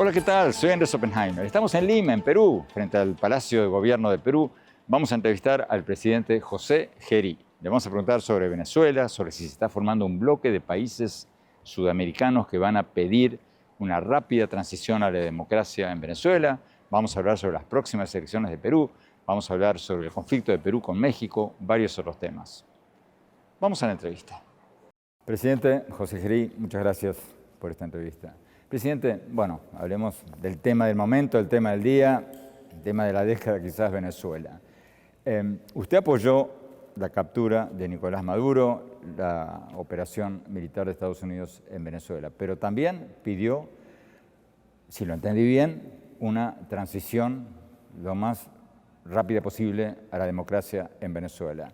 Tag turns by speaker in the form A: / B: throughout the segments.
A: Hola, ¿qué tal? Soy Andrés Oppenheimer. Estamos en Lima, en Perú, frente al Palacio de Gobierno de Perú. Vamos a entrevistar al presidente José Gerí. Le vamos a preguntar sobre Venezuela, sobre si se está formando un bloque de países sudamericanos que van a pedir una rápida transición a la democracia en Venezuela. Vamos a hablar sobre las próximas elecciones de Perú. Vamos a hablar sobre el conflicto de Perú con México, varios otros temas. Vamos a la entrevista. Presidente José Gerí, muchas gracias por esta entrevista. Presidente, bueno, hablemos del tema del momento, el tema del día, el tema de la década quizás, Venezuela. Usted apoyó la captura de Nicolás Maduro, la operación militar de Estados Unidos en Venezuela, pero también pidió, si lo entendí bien, una transición lo más rápida posible a la democracia en Venezuela.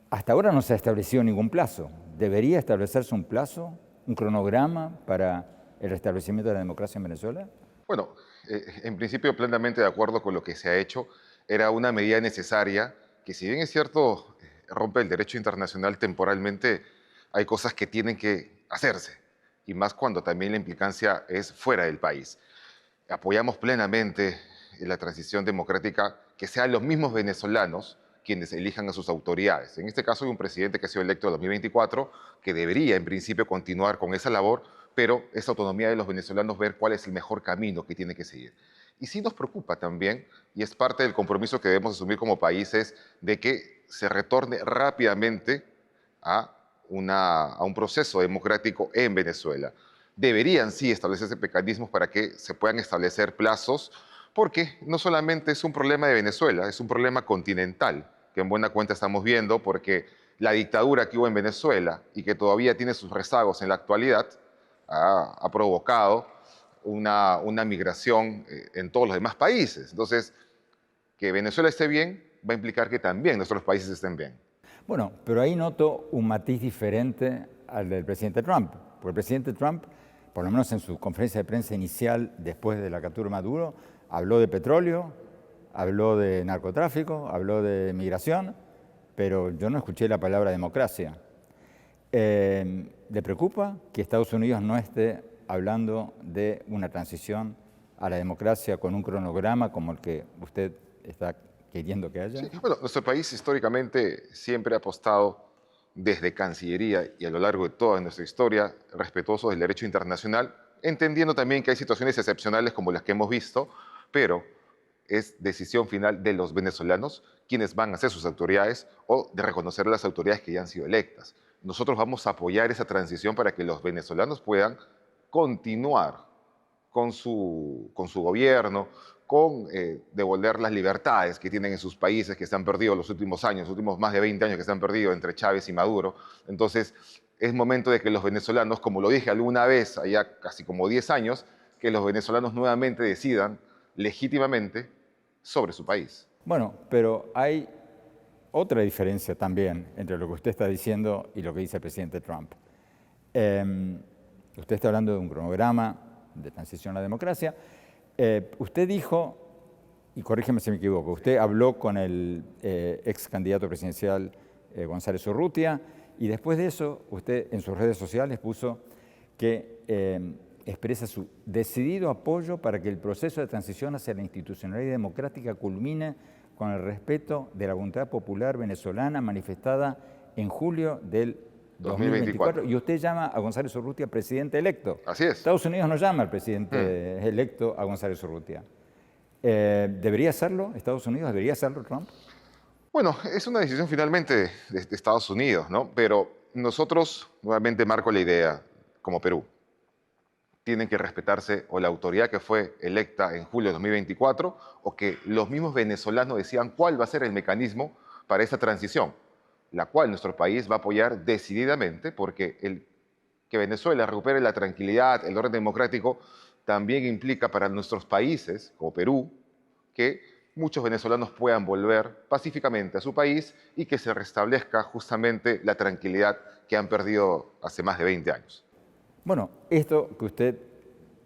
A: Hasta ahora no se ha establecido ningún plazo. ¿Debería establecerse un plazo, un cronograma para el restablecimiento de la democracia en Venezuela?
B: Bueno, en principio plenamente de acuerdo con lo que se ha hecho. Era una medida necesaria que, si bien es cierto, rompe el derecho internacional temporalmente, hay cosas que tienen que hacerse, y más cuando también la implicancia es fuera del país. Apoyamos plenamente la transición democrática, que sean los mismos venezolanos quienes elijan a sus autoridades. En este caso hay un presidente que ha sido electo en 2024, que debería en principio continuar con esa labor, pero es autonomía de los venezolanos ver cuál es el mejor camino que tiene que seguir. Y sí nos preocupa también, y es parte del compromiso que debemos asumir como países, de que se retorne rápidamente a un proceso democrático en Venezuela. Deberían sí establecerse mecanismos para que se puedan establecer plazos, porque no solamente es un problema de Venezuela, es un problema continental, que en buena cuenta estamos viendo, porque la dictadura que hubo en Venezuela y que todavía tiene sus rezagos en la actualidad, ha provocado una migración en todos los demás países. Entonces, que Venezuela esté bien va a implicar que también nuestros países estén bien.
A: Bueno, pero ahí noto un matiz diferente al del presidente Trump, porque el presidente Trump, por lo menos en su conferencia de prensa inicial después de la captura de Maduro, habló de petróleo, habló de narcotráfico, habló de migración, pero yo no escuché la palabra democracia. ¿Le preocupa que Estados Unidos no esté hablando de una transición a la democracia con un cronograma como el que usted está queriendo que haya?
B: Sí, bueno, nuestro país históricamente siempre ha apostado desde Cancillería y a lo largo de toda nuestra historia respetuoso del derecho internacional, entendiendo también que hay situaciones excepcionales como las que hemos visto, pero es decisión final de los venezolanos quienes van a ser sus autoridades o de reconocer las autoridades que ya han sido electas. Nosotros vamos a apoyar esa transición para que los venezolanos puedan continuar con su gobierno, con devolver las libertades que tienen en sus países que se han perdido los últimos años, los últimos más de 20 años que se han perdido entre Chávez y Maduro. Entonces, es momento de que los venezolanos, como lo dije alguna vez, allá casi como 10 años, que los venezolanos nuevamente decidan legítimamente sobre su país.
A: Bueno, pero hay otra diferencia también entre lo que usted está diciendo y lo que dice el presidente Trump. Usted está hablando de un cronograma de transición a la democracia. Usted dijo, y corrígeme si me equivoco, usted habló con el ex candidato presidencial González Urrutia, y después de eso usted en sus redes sociales puso que expresa su decidido apoyo para que el proceso de transición hacia la institucionalidad democrática culmine con el respeto de la voluntad popular venezolana manifestada en julio del 2024. Y usted llama a González Urrutia presidente electo.
B: Así es.
A: Estados Unidos no llama al presidente electo a González Urrutia. ¿Debería hacerlo Estados Unidos? ¿Debería hacerlo Trump?
B: Bueno, es una decisión finalmente de Estados Unidos, ¿no? Pero nosotros, nuevamente marco la idea, como Perú, tienen que respetarse o la autoridad que fue electa en julio de 2024 o que los mismos venezolanos decidan cuál va a ser el mecanismo para esa transición, la cual nuestro país va a apoyar decididamente, porque que Venezuela recupere la tranquilidad, el orden democrático, también implica para nuestros países, como Perú, que muchos venezolanos puedan volver pacíficamente a su país y que se restablezca justamente la tranquilidad que han perdido hace más de 20 años.
A: Bueno, esto que usted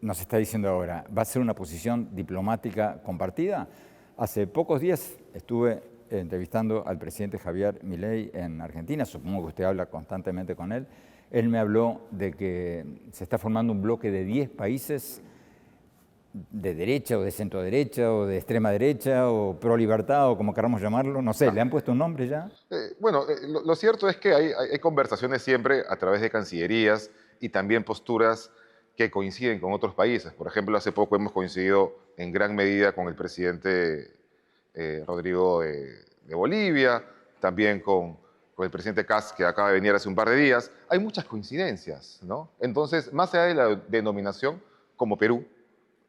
A: nos está diciendo ahora, ¿va a ser una posición diplomática compartida? Hace pocos días estuve entrevistando al presidente Javier Milei en Argentina, supongo que usted habla constantemente con él, Él me habló de que se está formando un bloque de 10 países de derecha o de centro derecha o de extrema derecha o pro libertad o como queramos llamarlo, no sé, ¿le han puesto un nombre ya?
B: Lo cierto es que hay conversaciones siempre a través de cancillerías y también posturas que coinciden con otros países. Por ejemplo, hace poco hemos coincidido en gran medida con el presidente Rodrigo de Bolivia, también con el presidente Kast, que acaba de venir hace un par de días. Hay muchas coincidencias, ¿no? Entonces, más allá de la denominación, como Perú,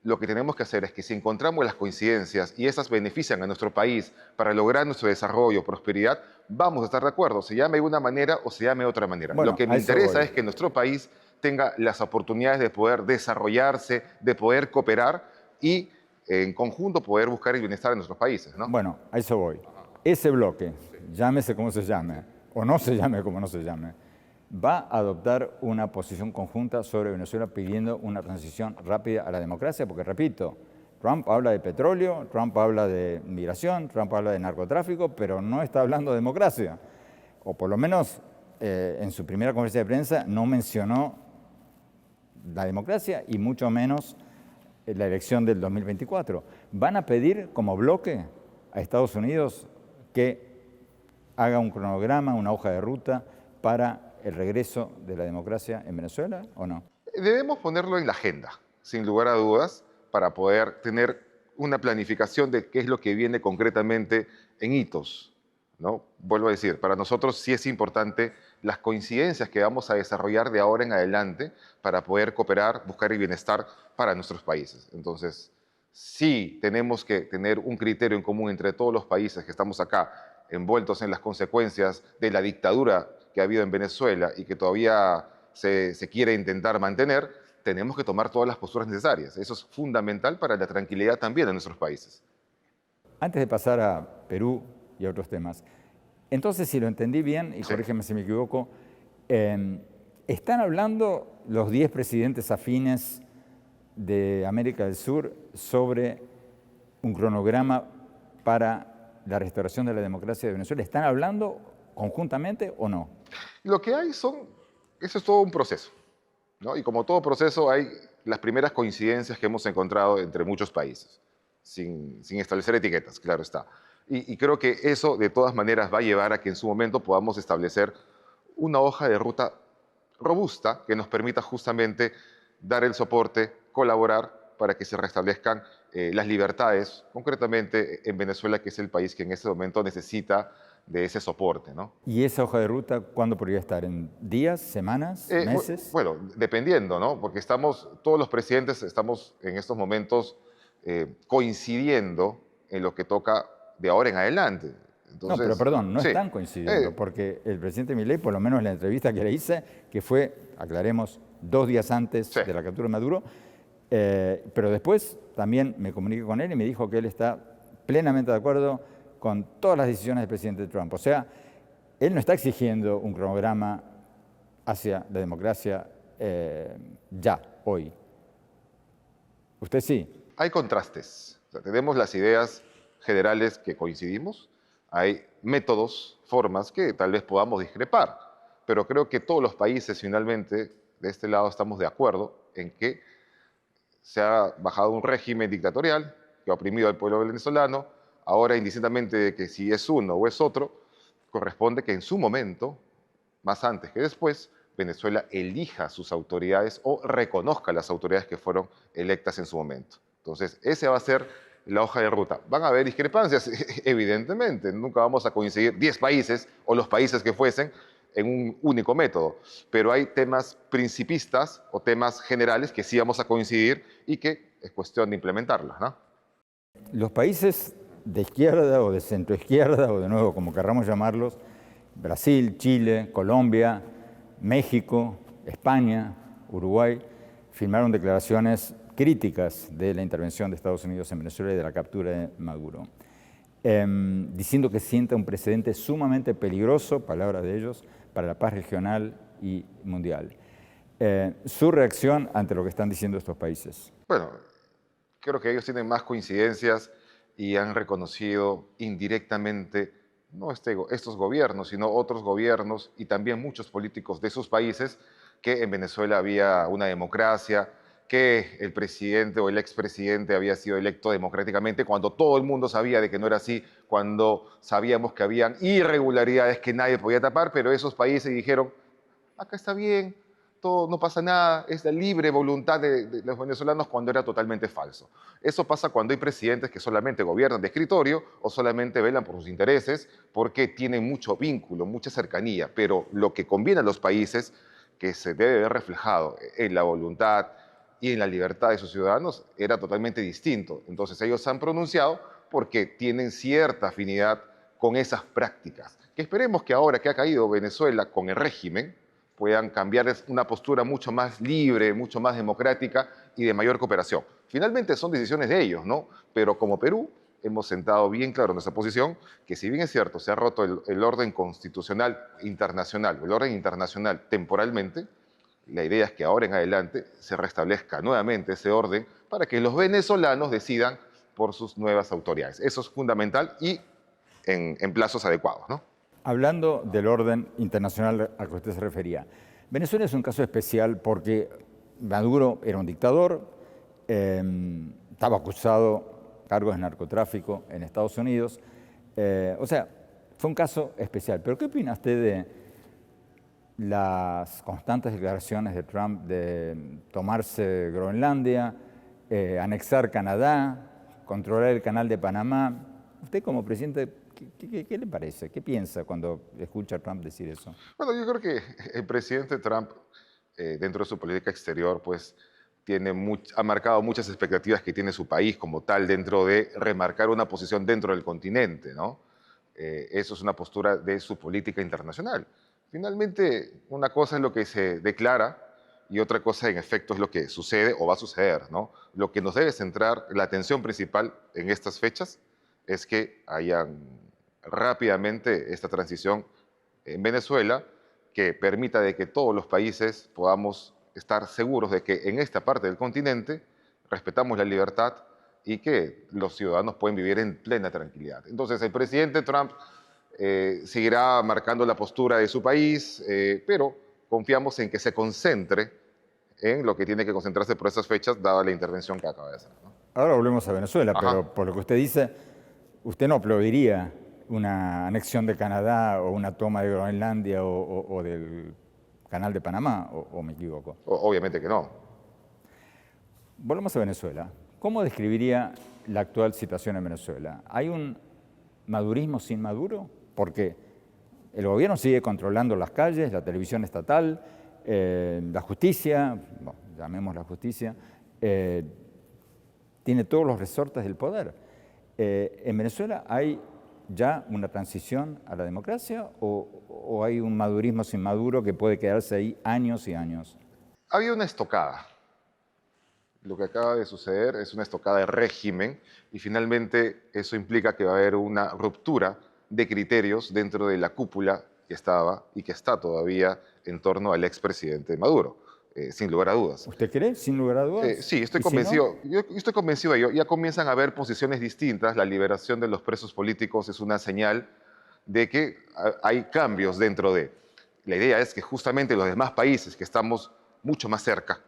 B: lo que tenemos que hacer es que si encontramos las coincidencias y esas benefician a nuestro país para lograr nuestro desarrollo, prosperidad, vamos a estar de acuerdo, se llame de una manera o se llame de otra manera.
A: Bueno,
B: Lo que me interesa es que nuestro país tenga las oportunidades de poder desarrollarse, de poder cooperar y en conjunto poder buscar el bienestar de nuestros países, ¿no?
A: Bueno, a eso voy. Ese bloque, llámese como se llame, o no se llame como no se llame, va a adoptar una posición conjunta sobre Venezuela pidiendo una transición rápida a la democracia, porque repito, Trump habla de petróleo, Trump habla de migración, Trump habla de narcotráfico, pero no está hablando de democracia. O por lo menos en su primera conferencia de prensa no mencionó la democracia y mucho menos la elección del 2024. ¿Van a pedir como bloque a Estados Unidos que haga un cronograma, una hoja de ruta para el regreso de la democracia en Venezuela o no?
B: Debemos ponerlo en la agenda, sin lugar a dudas, para poder tener una planificación de qué es lo que viene concretamente en hitos, ¿no? Vuelvo a decir, para nosotros sí es importante las coincidencias que vamos a desarrollar de ahora en adelante para poder cooperar, buscar el bienestar para nuestros países. Entonces, sí tenemos que tener un criterio en común entre todos los países que estamos acá, envueltos en las consecuencias de la dictadura que ha habido en Venezuela y que todavía se quiere intentar mantener, tenemos que tomar todas las posturas necesarias. Eso es fundamental para la tranquilidad también de nuestros países.
A: Antes de pasar a Perú y a otros temas, entonces, si lo entendí bien, y corrígeme si me equivoco, ¿están hablando los 10 presidentes afines de América del Sur sobre un cronograma para la restauración de la democracia de Venezuela? ¿Están hablando conjuntamente o no?
B: Lo que hay eso es todo un proceso, ¿no? Y como todo proceso hay las primeras coincidencias que hemos encontrado entre muchos países, sin establecer etiquetas, claro está. Y creo que eso de todas maneras va a llevar a que en su momento podamos establecer una hoja de ruta robusta que nos permita justamente dar el soporte, colaborar para que se restablezcan las libertades, concretamente en Venezuela, que es el país que en este momento necesita de ese soporte, ¿no?
A: ¿Y esa hoja de ruta cuándo podría estar? ¿En días, semanas, meses?
B: Bueno, dependiendo, ¿no? Porque todos los presidentes estamos en estos momentos coincidiendo en lo que toca de ahora en adelante. Entonces,
A: no, pero perdón, no
B: sí.
A: están coincidiendo, porque el presidente Milei, por lo menos en la entrevista que le hice, que fue, aclaremos, 2 días antes de la captura de Maduro, pero después también me comuniqué con él y me dijo que él está plenamente de acuerdo con todas las decisiones del presidente Trump. O sea, él no está exigiendo un cronograma hacia la democracia ya, hoy. ¿Usted sí?
B: Hay contrastes. O sea, tenemos las ideas generales que coincidimos, hay métodos, formas que tal vez podamos discrepar, pero creo que todos los países finalmente de este lado estamos de acuerdo en que se ha bajado un régimen dictatorial que ha oprimido al pueblo venezolano. Ahora, indistintamente de que si es uno o es otro, corresponde que en su momento, más antes que después, Venezuela elija sus autoridades o reconozca las autoridades que fueron electas en su momento. Entonces, esa va a ser la hoja de ruta. ¿Van a haber discrepancias? Evidentemente, nunca vamos a coincidir 10 países o los países que fuesen en un único método, pero hay temas principistas o temas generales que sí vamos a coincidir y que es cuestión de implementarlos, ¿no?
A: Los países de izquierda o de centroizquierda, o de nuevo, como querramos llamarlos, Brasil, Chile, Colombia, México, España, Uruguay, firmaron declaraciones críticas de la intervención de Estados Unidos en Venezuela y de la captura de Maduro, diciendo que sienta un precedente sumamente peligroso, palabras de ellos, para la paz regional y mundial. Su reacción ante lo que están diciendo estos países.
B: Bueno, creo que ellos tienen más coincidencias y han reconocido indirectamente no estos gobiernos, sino otros gobiernos y también muchos políticos de sus países, que en Venezuela había una democracia, que el presidente o el expresidente había sido electo democráticamente, cuando todo el mundo sabía de que no era así, cuando sabíamos que habían irregularidades que nadie podía tapar, pero esos países dijeron, acá está bien, todo, no pasa nada, es la libre voluntad de los venezolanos, cuando era totalmente falso. Eso pasa cuando hay presidentes que solamente gobiernan de escritorio o solamente velan por sus intereses porque tienen mucho vínculo, mucha cercanía, pero lo que conviene a los países, que se debe ver reflejado en la voluntad y en la libertad de sus ciudadanos, era totalmente distinto. Entonces ellos se han pronunciado porque tienen cierta afinidad con esas prácticas, que esperemos que ahora que ha caído Venezuela con el régimen, puedan cambiar una postura mucho más libre, mucho más democrática y de mayor cooperación. Finalmente son decisiones de ellos, ¿no? Pero como Perú hemos sentado bien claro nuestra posición, que si bien es cierto, se ha roto el orden constitucional internacional, el orden internacional temporalmente, la idea es que ahora en adelante se restablezca nuevamente ese orden para que los venezolanos decidan por sus nuevas autoridades. Eso es fundamental y en plazos adecuados, ¿no?
A: Hablando del orden internacional al que usted se refería, Venezuela es un caso especial porque Maduro era un dictador, estaba acusado de cargos de narcotráfico en Estados Unidos, o sea, fue un caso especial. Pero ¿qué opina usted de las constantes declaraciones de Trump de tomarse Groenlandia, anexar Canadá, controlar el canal de Panamá? Usted como presidente, ¿qué le parece? ¿Qué piensa cuando escucha a Trump decir eso?
B: Bueno, yo creo que el presidente Trump, dentro de su política exterior, pues ha marcado muchas expectativas que tiene su país como tal, dentro de remarcar una posición dentro del continente, ¿no? Eso es una postura de su política internacional. Finalmente, una cosa es lo que se declara y otra cosa, en efecto, es lo que sucede o va a suceder, ¿no? Lo que nos debe centrar la atención principal en estas fechas es que hayan rápidamente esta transición en Venezuela, que permita de que todos los países podamos estar seguros de que en esta parte del continente respetamos la libertad y que los ciudadanos pueden vivir en plena tranquilidad. Entonces, el presidente Trump seguirá marcando la postura de su país, pero confiamos en que se concentre en lo que tiene que concentrarse por esas fechas, dada la intervención que acaba de hacer, ¿no?
A: Ahora volvemos a Venezuela,
B: Ajá.
A: pero por lo que usted dice, usted no aplaudiría una anexión de Canadá o una toma de Groenlandia o del canal de Panamá, o me equivoco.
B: Obviamente que no.
A: Volvamos a Venezuela. ¿Cómo describiría la actual situación en Venezuela? ¿Hay un madurismo sin Maduro? Porque el gobierno sigue controlando las calles, la televisión estatal, la justicia, bueno, llamémosla justicia, tiene todos los resortes del poder. ¿En Venezuela hay ya una transición a la democracia o hay un madurismo sin Maduro que puede quedarse ahí años y años?
B: Había una estocada. Lo que acaba de suceder es una estocada de régimen y finalmente eso implica que va a haber una ruptura de criterios dentro de la cúpula que estaba y que está todavía en torno al expresidente Maduro, sin lugar a dudas.
A: ¿Usted cree, sin lugar a dudas?
B: Sí, estoy
A: ¿Y si no?
B: convencido. Yo estoy convencido de ello. Ya comienzan a haber posiciones distintas. La liberación de los presos políticos es una señal de que hay cambios dentro de. La idea es que justamente los demás países que estamos mucho más cerca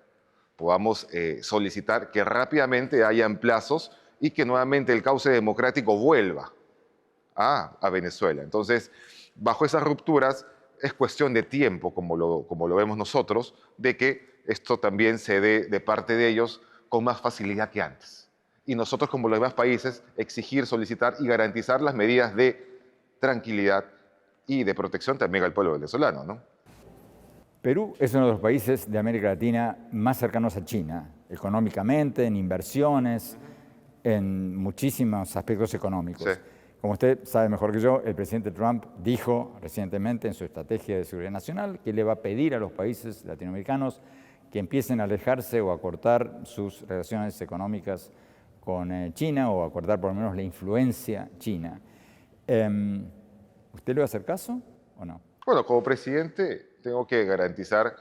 B: podamos solicitar que rápidamente hayan plazos y que nuevamente el cauce democrático vuelva a Venezuela. Entonces, bajo esas rupturas, es cuestión de tiempo, como lo vemos nosotros, de que esto también se dé de parte de ellos con más facilidad que antes. Y nosotros, como los demás países, exigir, solicitar y garantizar las medidas de tranquilidad y de protección también al pueblo venezolano, ¿no?
A: Perú es uno de los países de América Latina más cercanos a China, económicamente, en inversiones, en muchísimos aspectos económicos.
B: Sí.
A: Como usted sabe mejor que yo, el presidente Trump dijo recientemente en su estrategia de seguridad nacional que le va a pedir a los países latinoamericanos que empiecen a alejarse o a cortar sus relaciones económicas con China o a cortar por lo menos la influencia china. ¿Usted le va a hacer caso o no?
B: Bueno, como presidente tengo que garantizar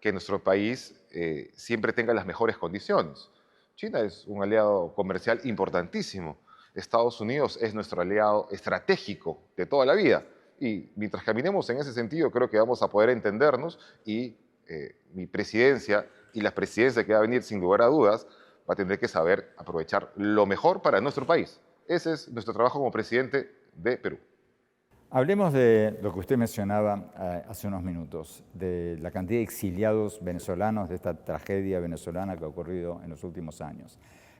B: que nuestro país siempre tenga las mejores condiciones. China es un aliado comercial importantísimo Estados Unidos es nuestro aliado estratégico de toda la vida. Y mientras caminemos en ese sentido, creo que vamos a poder entendernos y mi presidencia y la presidencia que va a venir, sin lugar a dudas, va a tener que saber aprovechar lo mejor para nuestro país. Ese es nuestro trabajo como presidente de Perú.
A: Hablemos de lo que usted mencionaba hace unos minutos, de la cantidad de exiliados venezolanos, de esta tragedia venezolana que ha ocurrido en los últimos años.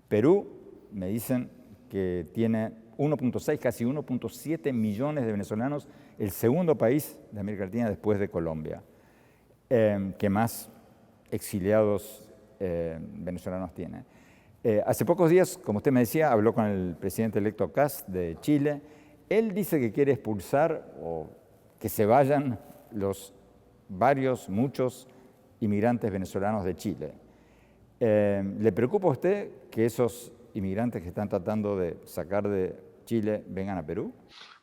A: Perú, me dicen que tiene 1.6, casi 1.7 millones de venezolanos, el segundo país de América Latina después de Colombia, que más exiliados venezolanos tiene. Hace pocos días, como usted me decía, habló con el presidente electo Kast de Chile. Él dice que quiere expulsar o que se vayan muchos inmigrantes venezolanos de Chile. ¿Le preocupa a usted que esos inmigrantes que están tratando de sacar de Chile vengan a Perú?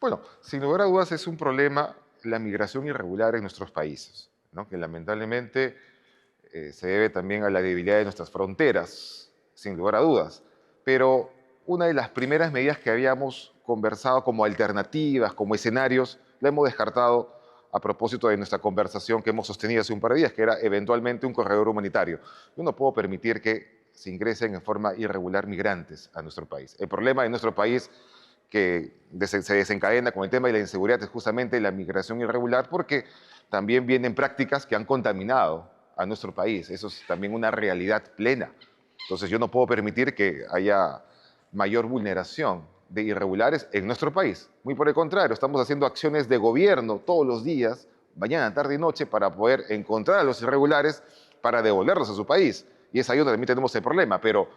B: Bueno, sin lugar a dudas es un problema la migración irregular en nuestros países, ¿no? Que lamentablemente se debe también a la debilidad de nuestras fronteras, sin lugar a dudas. Pero una de las primeras medidas que habíamos conversado como alternativas, como escenarios, la hemos descartado a propósito de nuestra conversación que hemos sostenido hace un par de días, que era eventualmente un corredor humanitario. Yo no puedo permitir que se ingresen en forma irregular migrantes a nuestro país. El problema de nuestro país que se desencadena con el tema de la inseguridad es justamente la migración irregular, porque también vienen prácticas que han contaminado a nuestro país. Eso es también una realidad plena. Entonces yo no puedo permitir que haya mayor vulneración de irregulares en nuestro país. Muy por el contrario, estamos haciendo acciones de gobierno todos los días, mañana, tarde y noche, para poder encontrar a los irregulares, para devolverlos a su país. Y es ahí donde también tenemos el problema. Pero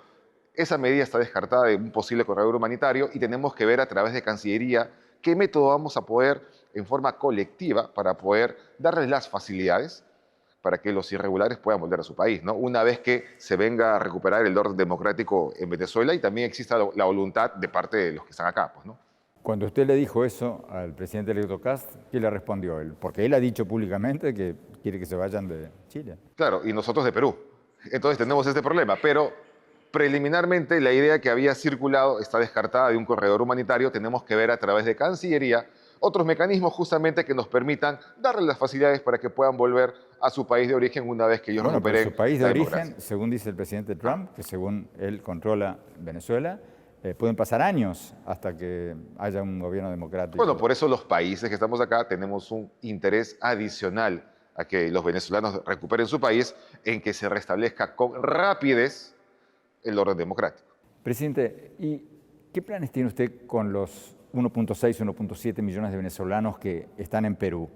B: esa medida está descartada de un posible corredor humanitario y tenemos que ver a través de Cancillería qué método vamos a poder, en forma colectiva, para poder darles las facilidades para que los irregulares puedan volver a su país, ¿no? Una vez que se venga a recuperar el orden democrático en Venezuela y también exista la voluntad de parte de los que están acá, pues, ¿no?
A: Cuando usted le dijo eso al presidente electo Kast, ¿qué le respondió él? Porque él ha dicho públicamente que quiere que se vayan de Chile.
B: Claro, y nosotros de Perú. Entonces tenemos este problema, pero preliminarmente la idea que había circulado está descartada de un corredor humanitario. Tenemos que ver a través de Cancillería otros mecanismos justamente que nos permitan darles las facilidades para que puedan volver a su país de origen una vez que ellos recuperen
A: su país de
B: la
A: origen,
B: democracia.
A: según dice el presidente Trump, que según él controla Venezuela, pueden pasar años hasta que haya un gobierno democrático.
B: Bueno, por eso los países que estamos acá tenemos un interés adicional a que los venezolanos recuperen su país, en que se restablezca con rapidez el orden democrático.
A: Presidente, ¿y qué planes tiene usted con los 1.6, 1.7 millones de venezolanos que están en Perú?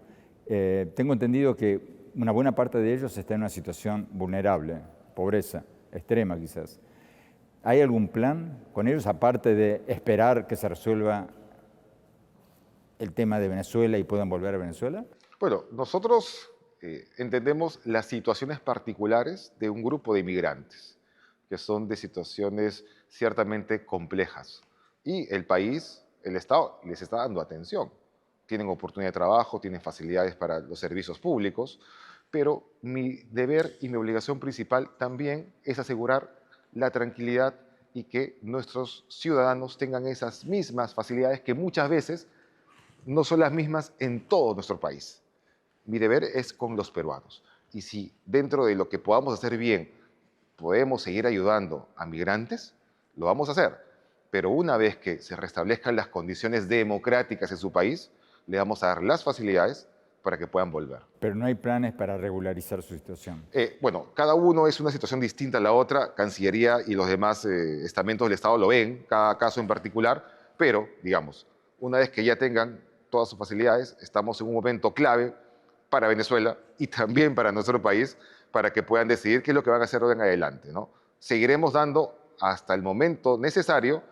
A: Tengo entendido que una buena parte de ellos está en una situación vulnerable, pobreza extrema quizás. ¿Hay algún plan con ellos, aparte de esperar que se resuelva el tema de Venezuela y puedan volver a Venezuela?
B: Bueno, nosotros entendemos las situaciones particulares de un grupo de inmigrantes, que son de situaciones ciertamente complejas. Y el país, el Estado, les está dando atención. Tienen oportunidad de trabajo, tienen facilidades para los servicios públicos, pero mi deber y mi obligación principal también es asegurar la tranquilidad y que nuestros ciudadanos tengan esas mismas facilidades que muchas veces no son las mismas en todo nuestro país. Mi deber es con los peruanos. Y si dentro de lo que podamos hacer bien podemos seguir ayudando a migrantes, lo vamos a hacer. Pero una vez que se restablezcan las condiciones democráticas en su país, le vamos a dar las facilidades para que puedan volver.
A: Pero no hay planes para regularizar su situación.
B: Bueno, cada uno es una situación distinta a la otra. Cancillería y los demás estamentos del Estado lo ven, cada caso en particular, pero, digamos, una vez que ya tengan todas sus facilidades, estamos en un momento clave para Venezuela y también para nuestro país, para que puedan decidir qué es lo que van a hacer de en adelante, ¿no? Seguiremos dando hasta el momento necesario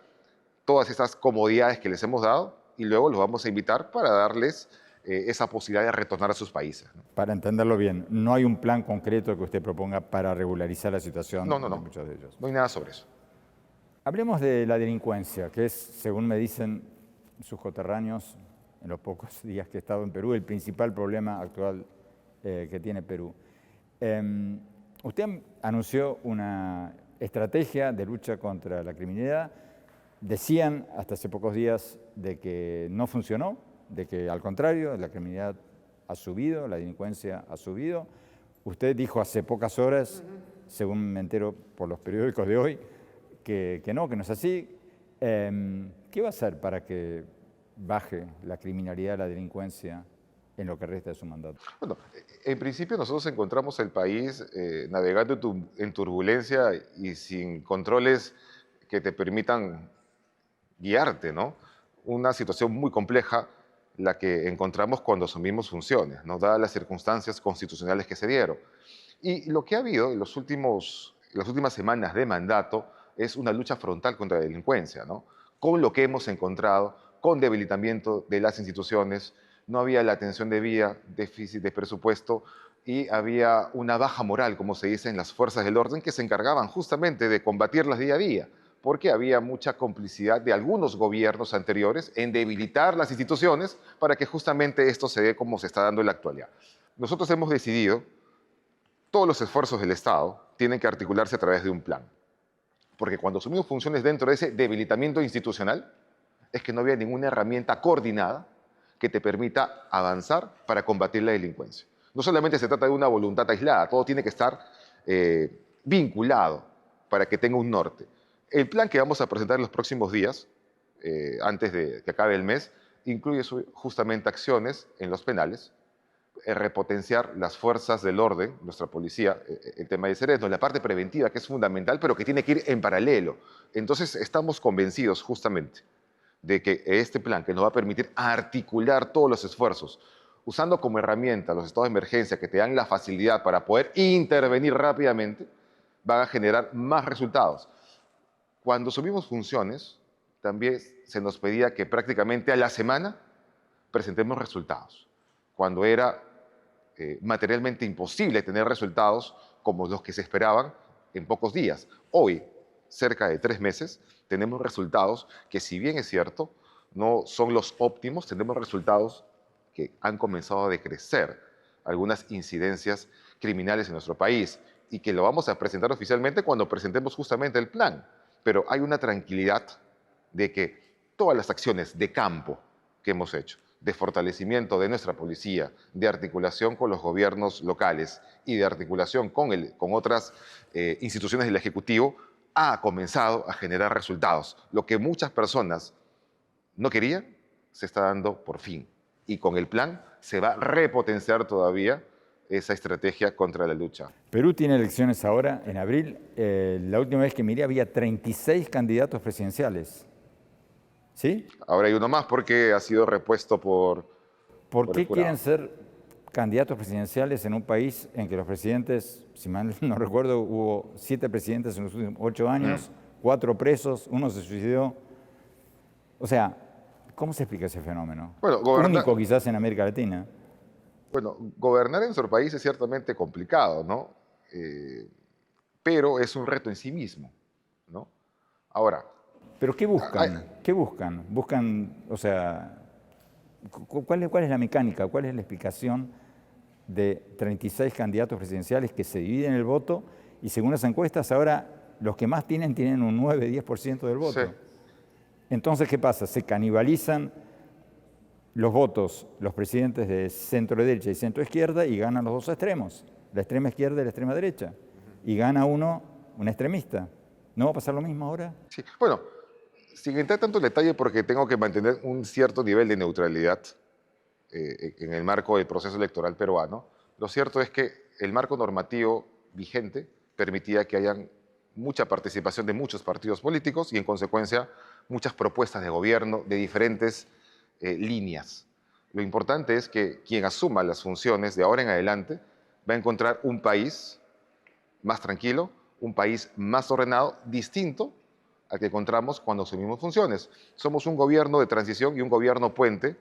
B: todas esas comodidades que les hemos dado y luego los vamos a invitar para darles esa posibilidad de retornar a sus países, ¿no?
A: Para entenderlo bien, ¿no hay un plan concreto que usted proponga para regularizar la situación
B: No,
A: de muchos de ellos?
B: No hay nada sobre eso.
A: Hablemos de la delincuencia, que es, según me dicen sus coterráneos, en los pocos días que he estado en Perú, el principal problema actual que tiene Perú. Usted anunció una estrategia de lucha contra la criminalidad Decían hasta hace pocos días de que no funcionó, de que al contrario, la criminalidad ha subido, la delincuencia ha subido. Usted dijo hace pocas horas, según me entero por los periódicos de hoy, que no es así. ¿Qué va a hacer para que baje la criminalidad, la delincuencia en lo que resta de su mandato?
B: Bueno, en principio nosotros encontramos el país navegando en turbulencia y sin controles que te permitan guiarte, ¿no? Una situación muy compleja la que encontramos cuando asumimos funciones, ¿no? Dadas las circunstancias constitucionales que se dieron. Y lo que ha habido en las últimas semanas de mandato es una lucha frontal contra la delincuencia, ¿no? Con lo que hemos encontrado, con debilitamiento de las instituciones, no había la atención debida, déficit de presupuesto y había una baja moral, como se dice, en las fuerzas del orden que se encargaban justamente de combatirlas día a día, porque había mucha complicidad de algunos gobiernos anteriores en debilitar las instituciones para que justamente esto se dé como se está dando en la actualidad. Nosotros hemos decidido, todos los esfuerzos del Estado tienen que articularse a través de un plan, porque cuando asumimos funciones dentro de ese debilitamiento institucional, es que no había ninguna herramienta coordinada que te permita avanzar para combatir la delincuencia. No solamente se trata de una voluntad aislada, todo tiene que estar vinculado para que tenga un norte. El plan que vamos a presentar en los próximos días, antes de que acabe el mes, incluye justamente acciones en los penales, repotenciar las fuerzas del orden, nuestra policía, el tema de Cerezo, la parte preventiva que es fundamental, pero que tiene que ir en paralelo. Entonces estamos convencidos justamente de que este plan, que nos va a permitir articular todos los esfuerzos, usando como herramienta los estados de emergencia que te dan la facilidad para poder intervenir rápidamente, van a generar más resultados. Cuando subimos funciones, también se nos pedía que prácticamente a la semana presentemos resultados, cuando era materialmente imposible tener resultados como los que se esperaban en pocos días. Hoy, cerca de 3 meses, tenemos resultados que, si bien es cierto, no son los óptimos, tenemos resultados que han comenzado a decrecer algunas incidencias criminales en nuestro país y que lo vamos a presentar oficialmente cuando presentemos justamente el plan. Pero hay una tranquilidad de que todas las acciones de campo que hemos hecho, de fortalecimiento de nuestra policía, de articulación con los gobiernos locales y de articulación con otras instituciones del Ejecutivo, ha comenzado a generar resultados. Lo que muchas personas no querían, se está dando por fin. Y con el plan se va a repotenciar todavía esa estrategia contra la lucha.
A: Perú tiene elecciones ahora, en abril. La última vez que miré había 36 candidatos presidenciales. ¿Sí?
B: Ahora hay uno más porque ha sido repuesto por
A: ¿Por
B: el
A: qué
B: jurado.
A: quieren ser candidatos presidenciales en un país en que los presidentes, si mal no recuerdo, hubo 7 presidentes en los últimos 8 años, 4 presos, 1 se suicidó? O sea, ¿cómo se explica ese fenómeno?
B: Bueno,
A: Único quizás en América Latina.
B: Bueno, gobernar en nuestro país es ciertamente complicado, ¿no? Pero es un reto en sí mismo, ¿no? Ahora,
A: ¿Pero qué buscan? ¿Qué buscan? Buscan, o sea, ¿cuál es la mecánica? ¿Cuál es la explicación de 36 candidatos presidenciales que se dividen el voto y según las encuestas ahora los que más tienen un 9-10% del voto?
B: Sí.
A: Entonces, ¿qué pasa? Se canibalizan los votos, los presidentes de centro derecha y centro izquierda, y ganan los dos extremos, la extrema izquierda y la extrema derecha. Y gana un extremista. ¿No va a pasar lo mismo ahora?
B: Sí. Bueno, sin entrar tanto en detalle porque tengo que mantener un cierto nivel de neutralidad en el marco del proceso electoral peruano, lo cierto es que el marco normativo vigente permitía que hayan mucha participación de muchos partidos políticos y, en consecuencia, muchas propuestas de gobierno de diferentes líneas. Lo importante es que quien asuma las funciones de ahora en adelante va a encontrar un país más tranquilo, un país más ordenado, distinto al que encontramos cuando asumimos funciones. Somos un gobierno de transición y un gobierno puente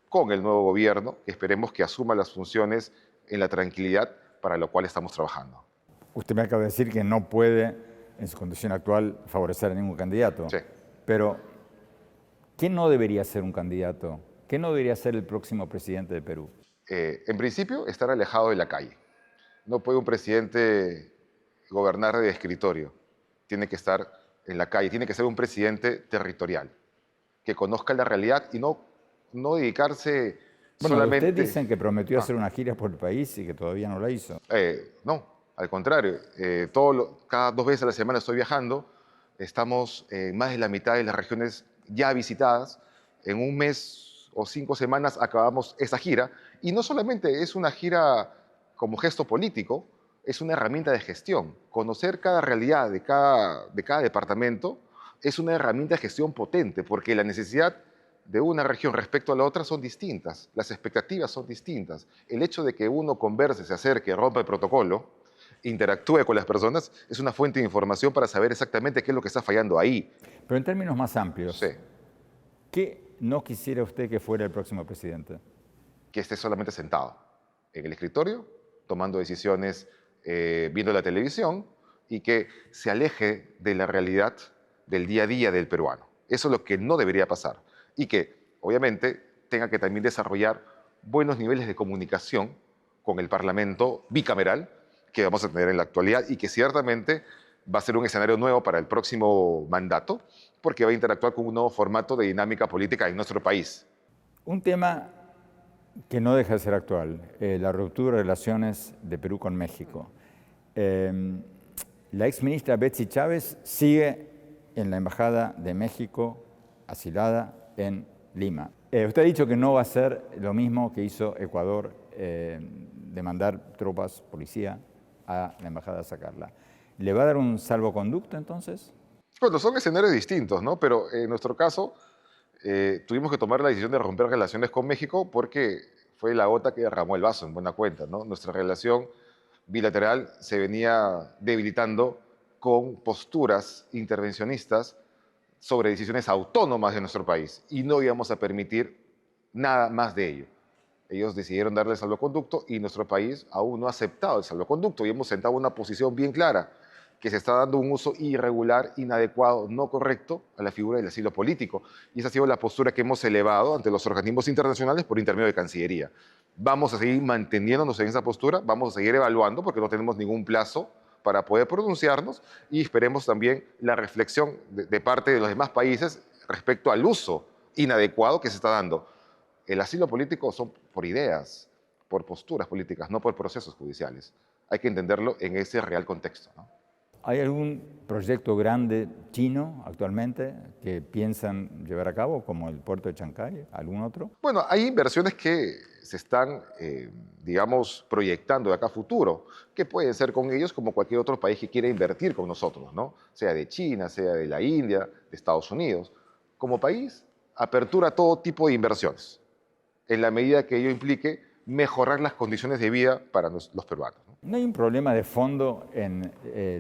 B: con el nuevo gobierno, que esperemos que asuma las funciones en la tranquilidad para lo cual estamos trabajando.
A: Usted me acaba de decir que no puede, en su condición actual, favorecer a ningún candidato.
B: Sí.
A: Pero, ¿quién no debería ser un candidato? ¿Quién no debería ser el próximo presidente de Perú?
B: En principio, estar alejado de la calle. No puede un presidente gobernar de escritorio. Tiene que estar en la calle, tiene que ser un presidente territorial, que conozca la realidad y no dedicarse
A: Bueno,
B: solamente...
A: ustedes dicen que prometió
B: Ah,
A: hacer una gira por el país y que todavía no la hizo.
B: no, al contrario, cada 2 veces a la semana estoy viajando, estamos en más de la mitad de las regiones ya visitadas, en un mes o 5 semanas acabamos esa gira, y no solamente es una gira como gesto político, es una herramienta de gestión. Conocer cada realidad de cada departamento es una herramienta de gestión potente, porque la necesidad de una región respecto a la otra son distintas, las expectativas son distintas. El hecho de que uno converse, se acerque, rompa el protocolo, interactúe con las personas, es una fuente de información para saber exactamente qué es lo que está fallando ahí.
A: Pero en términos más
B: Sí,
A: amplios, ¿qué no quisiera usted que fuera el próximo presidente?
B: que esté solamente sentado en el escritorio, tomando decisiones, viendo la televisión, y que se aleje de la realidad del día a día del peruano. Eso es lo que no debería pasar. Y que, obviamente, tenga que también desarrollar buenos niveles de comunicación con el Parlamento bicameral que vamos a tener en la actualidad y que ciertamente va a ser un escenario nuevo para el próximo mandato, porque va a interactuar con un nuevo formato de dinámica política en nuestro país.
A: Un tema que no deja de ser actual, la ruptura de relaciones de Perú con México. La exministra Betsy Chávez sigue en la Embajada de México, asilada en Lima. Usted ha dicho que no va a ser lo mismo que hizo Ecuador, de mandar tropas, policía, a la embajada a sacarla. ¿Le va a dar un salvoconducto entonces?
B: Bueno, son escenarios distintos, ¿no? Pero en nuestro caso tuvimos que tomar la decisión de romper relaciones con México porque fue la gota que derramó el vaso, en buena cuenta, ¿no? Nuestra relación bilateral se venía debilitando con posturas intervencionistas sobre decisiones autónomas de nuestro país y no íbamos a permitir nada más de ello. Ellos decidieron darle el salvoconducto y nuestro país aún no ha aceptado el salvoconducto y hemos sentado una posición bien clara que se está dando un uso irregular, inadecuado, no correcto a la figura del asilo político. Y esa ha sido la postura que hemos elevado ante los organismos internacionales por intermedio de Cancillería. Vamos a seguir manteniéndonos en esa postura, vamos a seguir evaluando porque no tenemos ningún plazo para poder pronunciarnos y esperemos también la reflexión de parte de los demás países respecto al uso inadecuado que se está dando. El asilo político son por ideas, por posturas políticas, no por procesos judiciales. Hay que entenderlo en ese real contexto, ¿no?
A: ¿Hay algún proyecto grande chino actualmente que piensan llevar a cabo, como el puerto de Chancay? ¿Algún otro?
B: Bueno, hay inversiones que se están, digamos, proyectando de acá a futuro, que pueden ser con ellos como cualquier otro país que quiera invertir con nosotros, ¿no? Sea de China, sea de la India, de Estados Unidos. Como país, apertura a todo tipo de inversiones, en la medida que ello implique mejorar las condiciones de vida para los peruanos, ¿no?
A: ¿No hay un problema de fondo en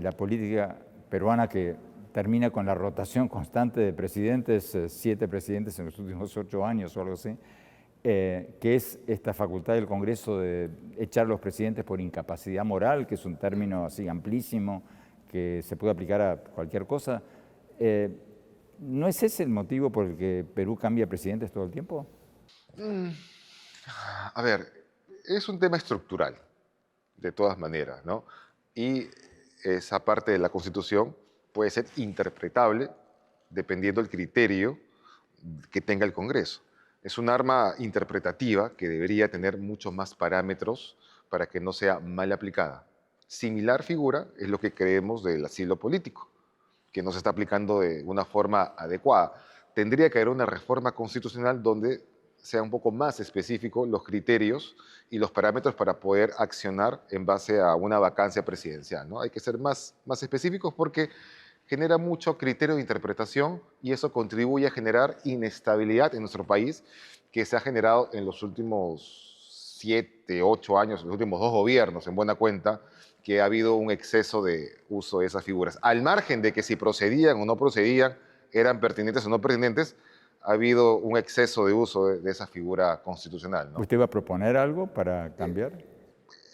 A: la política peruana que termina con la rotación constante de presidentes, 7 presidentes en los últimos 8 años o algo así, que es esta facultad del Congreso de echar a los presidentes por incapacidad moral, que es un término así amplísimo que se puede aplicar a cualquier cosa? ¿No es ese el motivo por el que Perú cambia presidentes todo el tiempo?
B: A ver, es un tema estructural, de todas maneras, ¿no? Y esa parte de la Constitución puede ser interpretable dependiendo del criterio que tenga el Congreso. Es un arma interpretativa que debería tener muchos más parámetros para que no sea mal aplicada. Similar figura es lo que creemos del asilo político, que no se está aplicando de una forma adecuada. Tendría que haber una reforma constitucional donde sea un poco más específico los criterios y los parámetros para poder accionar en base a una vacancia presidencial, ¿no? Hay que ser más específicos porque genera mucho criterio de interpretación y eso contribuye a generar inestabilidad en nuestro país que se ha generado en los últimos 7, 8 años, en los últimos 2 gobiernos, en buena cuenta, que ha habido un exceso de uso de esas figuras. Al margen de que si procedían o no procedían, eran pertinentes o no pertinentes, ha habido un exceso de uso de esa figura constitucional, ¿no?
A: ¿Usted va a proponer algo para cambiar?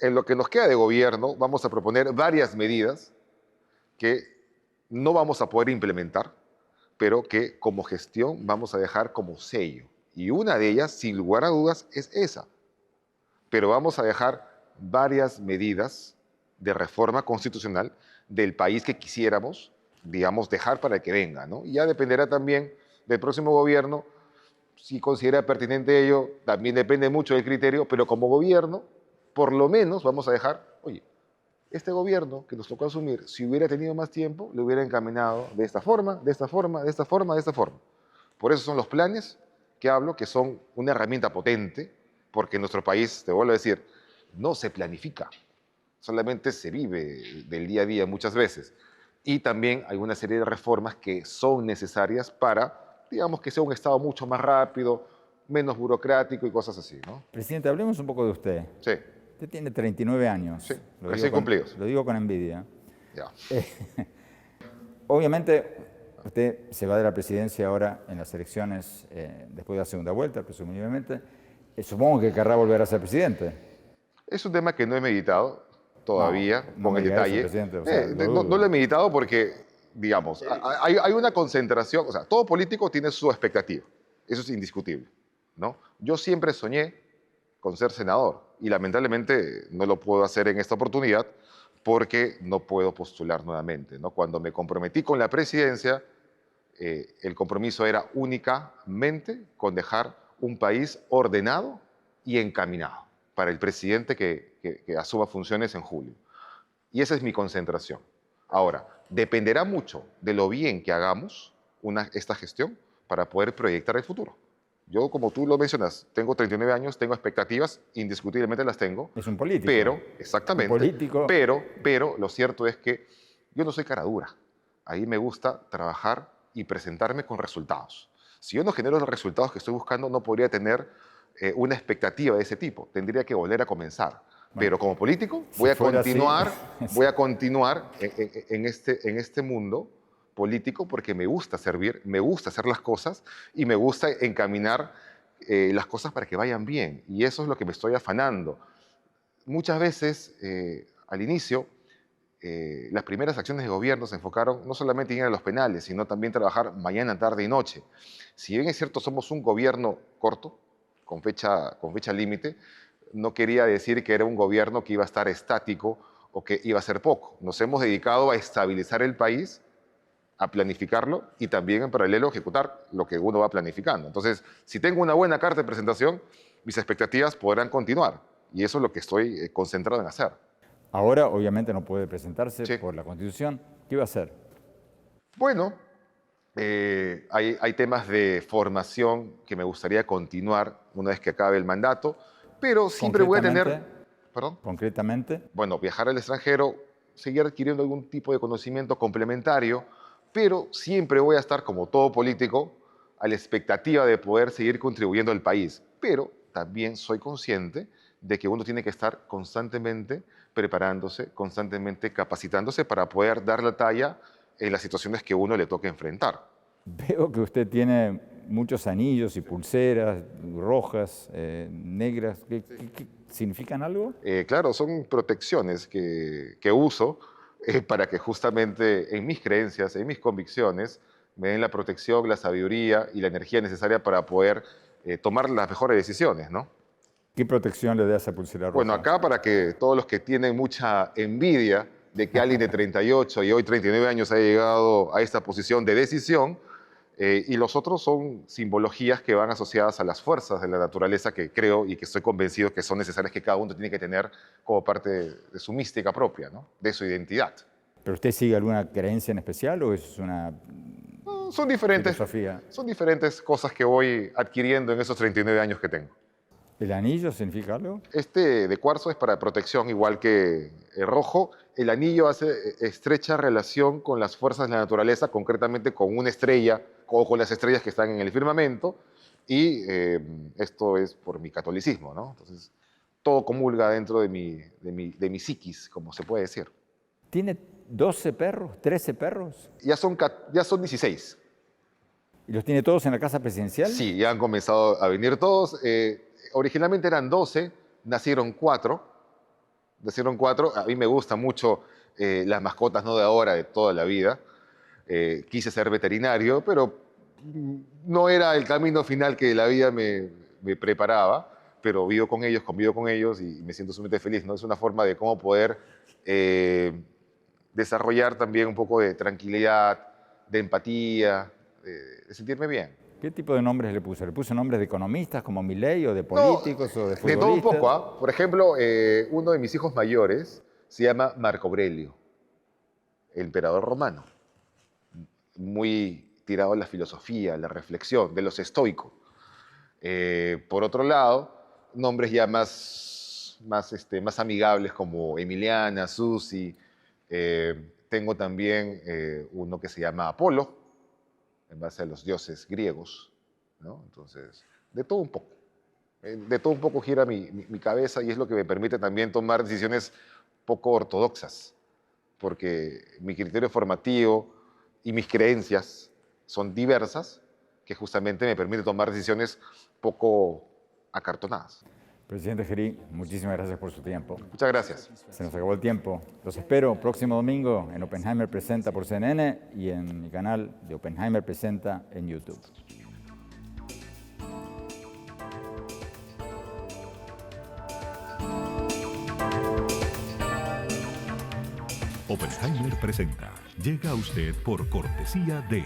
B: En lo que nos queda de gobierno, vamos a proponer varias medidas que no vamos a poder implementar, pero que como gestión vamos a dejar como sello. Y una de ellas, sin lugar a dudas, es esa. Pero vamos a dejar varias medidas de reforma constitucional del país que quisiéramos, digamos, dejar para el que venga, ¿no? Y ya dependerá también del próximo gobierno si considera pertinente ello, también depende mucho del criterio, pero como gobierno, por lo menos vamos a dejar, oye, este gobierno que nos tocó asumir, si hubiera tenido más tiempo, le hubiera encaminado de esta forma, de esta forma, de esta forma, de esta forma. Por eso son los planes que hablo, que son una herramienta potente, porque en nuestro país, te vuelvo a decir, no se planifica, solamente se vive del día a día muchas veces. Y también hay una serie de reformas que son necesarias para, digamos, que sea un Estado mucho más rápido, menos burocrático y cosas así, ¿no?
A: Presidente, hablemos un poco de usted.
B: Sí,
A: Usted tiene 39 años.
B: sí,
A: Lo
B: recién
A: digo
B: cumplidos.
A: lo digo con envidia.
B: Ya.
A: Obviamente, usted se va de la presidencia ahora en las elecciones, después de la segunda vuelta, presumiblemente. Supongo que querrá volver a ser presidente.
B: Es un tema que no he meditado todavía,
A: No
B: con
A: me
B: el
A: diga eso,
B: detalle.
A: presidente, o sea, lo
B: No
A: dudo.
B: lo he meditado porque, digamos, hay una concentración, o sea, todo político tiene su expectativa, eso es indiscutible, ¿no? Yo siempre soñé con ser senador y lamentablemente no lo puedo hacer en esta oportunidad porque no puedo postular nuevamente, ¿no? Cuando me comprometí con la presidencia, el compromiso era únicamente con dejar un país ordenado y encaminado para el presidente que asuma funciones en julio. Y esa es mi concentración. Ahora, dependerá mucho de lo bien que hagamos esta gestión para poder proyectar el futuro. Yo, como tú lo mencionas, tengo 39 años, tengo expectativas, indiscutiblemente las tengo.
A: Es un político.
B: Pero, exactamente,
A: Un político.
B: pero lo cierto es que yo no soy cara dura. Ahí me gusta trabajar y presentarme con resultados. Si yo no genero los resultados que estoy buscando, no podría tener una expectativa de ese tipo. Tendría que volver a comenzar. Pero como político
A: Si fuera así,
B: voy a continuar en este mundo político porque me gusta servir, me gusta hacer las cosas y me gusta encaminar las cosas para que vayan bien. Y eso es lo que me estoy afanando. Muchas veces, al inicio, las primeras acciones de gobierno se enfocaron no solamente en ir a los penales, sino también trabajar mañana, tarde y noche. Si bien es cierto, somos un gobierno corto, con fecha límite, no quería decir que era un gobierno que iba a estar estático o que iba a ser poco. Nos hemos dedicado a estabilizar el país, a planificarlo y también en paralelo ejecutar lo que uno va planificando. Entonces, si tengo una buena carta de presentación, mis expectativas podrán continuar y eso es lo que estoy concentrado en hacer.
A: Ahora, obviamente, no puede presentarse
B: Sí.
A: por la Constitución. ¿Qué va a hacer?
B: Bueno, hay temas de formación que me gustaría continuar una vez que acabe el mandato, pero siempre voy a tener, perdón,
A: Concretamente,
B: bueno, viajar al extranjero, seguir adquiriendo algún tipo de conocimiento complementario, pero siempre voy a estar, como todo político, a la expectativa de poder seguir contribuyendo al país. Pero también soy consciente de que uno tiene que estar constantemente preparándose, constantemente capacitándose para poder dar la talla en las situaciones que uno le toque enfrentar.
A: veo que usted tiene muchos anillos y pulseras rojas, negras. ¿Qué significan algo?
B: Claro, son protecciones que uso para que justamente en mis creencias, en mis convicciones, me den la protección, la sabiduría y la energía necesaria para poder tomar las mejores decisiones, ¿no?
A: ¿Qué protección le da esa pulsera roja?
B: Bueno, acá para que todos los que tienen mucha envidia de que alguien de 38 y hoy 39 años haya llegado a esta posición de decisión, y los otros son simbologías que van asociadas a las fuerzas de la naturaleza que creo y que estoy convencido que son necesarias que cada uno tiene que tener como parte de su mística propia, ¿no? De su identidad.
A: ¿Pero usted sigue alguna creencia en especial o es una
B: Son
A: filosofía?
B: son diferentes cosas que voy adquiriendo en esos 39 años que tengo.
A: ¿El anillo significa algo?
B: Este de cuarzo es para protección, igual que el rojo. El anillo hace estrecha relación con las fuerzas de la naturaleza, concretamente con una estrella o con las estrellas que están en el firmamento. Y esto es por mi catolicismo, ¿no? Entonces, todo comulga dentro de mi psiquis, como se puede decir.
A: ¿Tiene 12 perros, 13 perros?
B: Ya son 16.
A: ¿Y los tiene todos en la casa presidencial?
B: Sí, ya han comenzado a venir todos. Originalmente eran 12, nacieron 4. Nacieron 4. A mí me gustan mucho las mascotas, no de ahora, de toda la vida. Quise ser veterinario, pero no era el camino final que la vida me preparaba, pero vivo con ellos, convivo con ellos y me siento sumamente feliz, ¿no? Es una forma de cómo poder desarrollar también un poco de tranquilidad, de empatía, de sentirme bien.
A: ¿Qué tipo de nombres le puso? ¿Le puso nombres de economistas como Milei o de
B: No,
A: políticos o de
B: de todo un
A: futbolistas?
B: poco, ¿ah? Por ejemplo, uno de mis hijos mayores se llama Marco Aurelio, el emperador romano, muy tirado a la filosofía, a la reflexión, de los estoicos. Por otro lado, nombres ya más amigables como Emiliana, Susi. Tengo también uno que se llama Apolo, en base a los dioses griegos, ¿no? Entonces, de todo un poco. De todo un poco gira mi cabeza y es lo que me permite también tomar decisiones poco ortodoxas, porque mi criterio formativo y mis creencias son diversas, que justamente me permite tomar decisiones poco acartonadas.
A: Presidente Gerí, muchísimas gracias por su tiempo.
B: Muchas gracias.
A: Se nos acabó el tiempo. Los espero próximo domingo en Oppenheimer Presenta por CNN y en mi canal de Oppenheimer Presenta en YouTube.
C: Oppenheimer Presenta llega a usted por cortesía de